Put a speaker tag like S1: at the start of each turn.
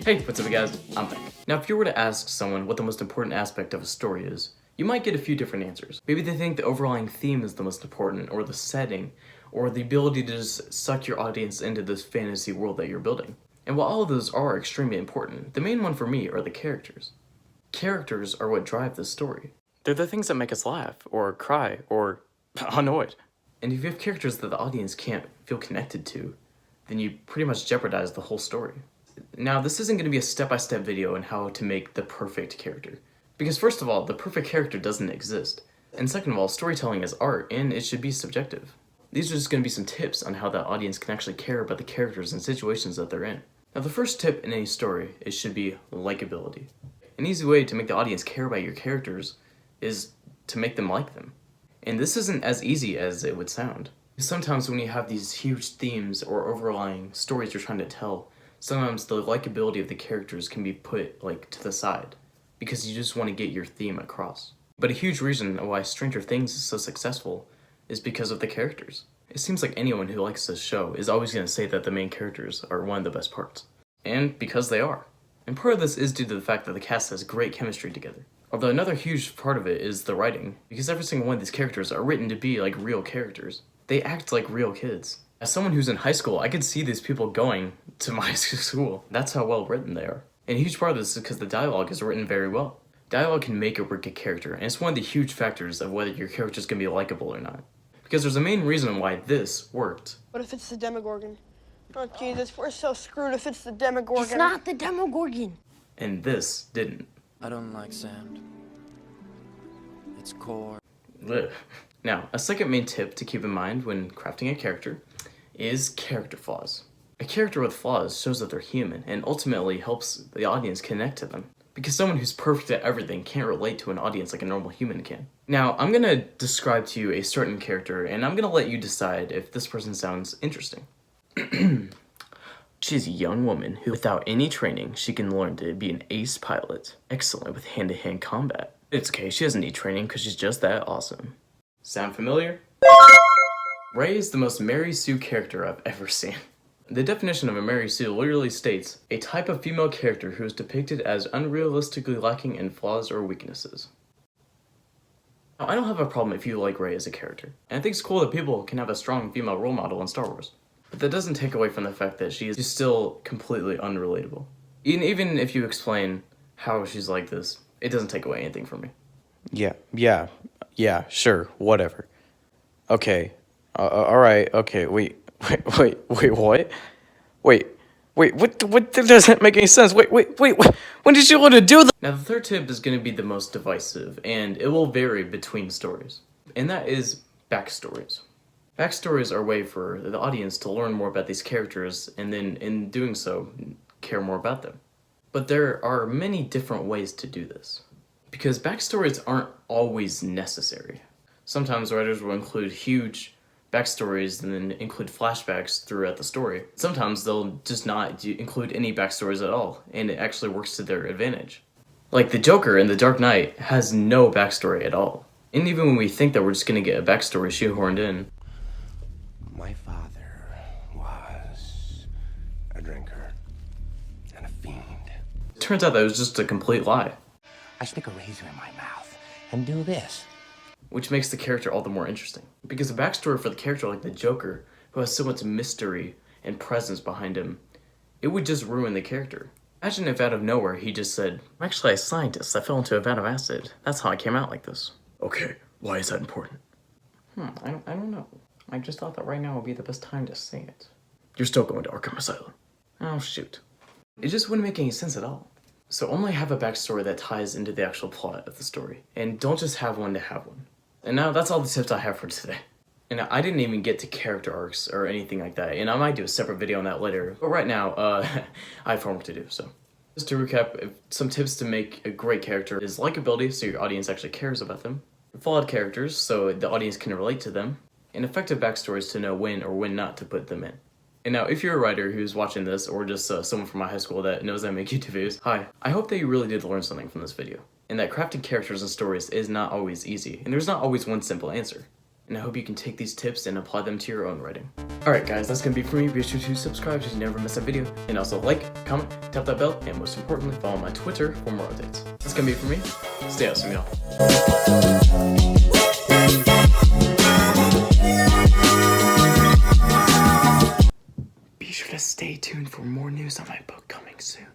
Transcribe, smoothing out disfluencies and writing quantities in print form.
S1: Hey, what's up guys? I'm back. Now if you were to ask someone what the most important aspect of a story is, you might get a few different answers. Maybe they think the overlying theme is the most important, or the setting, or the ability to just suck your audience into this fantasy world that you're building. And while all of those are extremely important, the main one for me are the characters. Characters are what drive the story. They're the things that make us laugh, or cry, or annoyed. And if you have characters that the audience can't feel connected to, then you pretty much jeopardize the whole story. Now, this isn't going to be a step-by-step video on how to make the perfect character. Because first of all, the perfect character doesn't exist. And second of all, storytelling is art, and it should be subjective. These are just going to be some tips on how the audience can actually care about the characters and situations that they're in. Now, the first tip in any story should be likability. An easy way to make the audience care about your characters is to make them like them. And this isn't as easy as it would sound. Sometimes when you have these huge themes or overlying stories you're trying to tell, sometimes the likability of the characters can be put to the side because you just want to get your theme across. But a huge reason why Stranger Things is so successful is because of the characters. It seems like anyone who likes this show is always going to say that the main characters are one of the best parts. And because they are. And part of this is due to the fact that the cast has great chemistry together. Although another huge part of it is the writing, because every single one of these characters are written to be like real characters. They act like real kids. As someone who's in high school, I could see these people going to my school. That's how well written they are. And a huge part of this is because the dialogue is written very well. Dialogue can make or break a character, and it's one of the huge factors of whether your character is going to be likable or not. Because there's a main reason why this worked.
S2: What if it's the Demogorgon? Oh, Jesus, we're so screwed if it's the Demogorgon.
S3: It's not the Demogorgon.
S1: And this didn't.
S4: I don't like sand. It's core.
S1: Ugh. Now, a second main tip to keep in mind when crafting a character is character flaws. A character with flaws shows that they're human and ultimately helps the audience connect to them. Because someone who's perfect at everything can't relate to an audience like a normal human can. Now, I'm gonna describe to you a certain character and I'm gonna let you decide if this person sounds interesting. She's a young woman who, without any training, she can learn to be an ace pilot, excellent with hand-to-hand combat. It's okay, she doesn't need training because she's just that awesome. Sound familiar? Ray is the most Mary Sue character I've ever seen. The definition of a Mary Sue literally states, a type of female character who is depicted as unrealistically lacking in flaws or weaknesses. Now, I don't have a problem if you like Ray as a character, and I think it's cool that people can have a strong female role model in Star Wars. But that doesn't take away from the fact that she is still completely unrelatable. Even if you explain how she's like this, it doesn't take away anything from me.
S5: Yeah, sure, whatever. Okay, alright, okay, wait, what? Wait, what doesn't make any sense? Wait, when did you want to do that?
S1: Now the third tip is going to be the most divisive, and it will vary between stories. And that is backstories. Backstories are a way for the audience to learn more about these characters, and then in doing so, care more about them. But there are many different ways to do this. Because backstories aren't always necessary. Sometimes writers will include huge backstories and then include flashbacks throughout the story. Sometimes they'll just not include any backstories at all, and it actually works to their advantage. Like the Joker in The Dark Knight has no backstory at all. And even when we think that we're just gonna get a backstory shoehorned in,
S6: my father was a drinker and a fiend.
S1: it turns out that it was just a complete lie.
S6: I stick a razor in my mouth and do this.
S1: Which makes the character all the more interesting. Because a backstory for the character like the Joker, who has so much mystery and presence behind him, it would just ruin the character. Imagine if out of nowhere he just said, I'm actually a scientist, I fell into a vat of acid. That's how I came out like this. Okay, why is that important? I don't know. I just thought that right now would be the best time to say it. You're still going to Arkham Asylum. Oh shoot. It just wouldn't make any sense at all. So only have a backstory that ties into the actual plot of the story, and don't just have one to have one. And now that's all the tips I have for today. And I didn't even get to character arcs or anything like that, and I might do a separate video on that later, but right now, I have homework to do, so. Just to recap, some tips to make a great character is likability, so your audience actually cares about them, flawed characters, so the audience can relate to them, and effective backstories to know when or when not to put them in. And now, if you're a writer who's watching this, or just someone from my high school that knows I make YouTube videos, hi. I hope that you really did learn something from this video, and that crafting characters and stories is not always easy, and there's not always one simple answer. and I hope you can take these tips and apply them to your own writing. Alright guys, that's gonna be for me. Be sure to subscribe so you never miss a video, and also like, comment, tap that bell, and most importantly, follow my Twitter for more updates. That's gonna be it for me. Stay awesome, y'all. Be sure to stay tuned for more news on my book coming soon.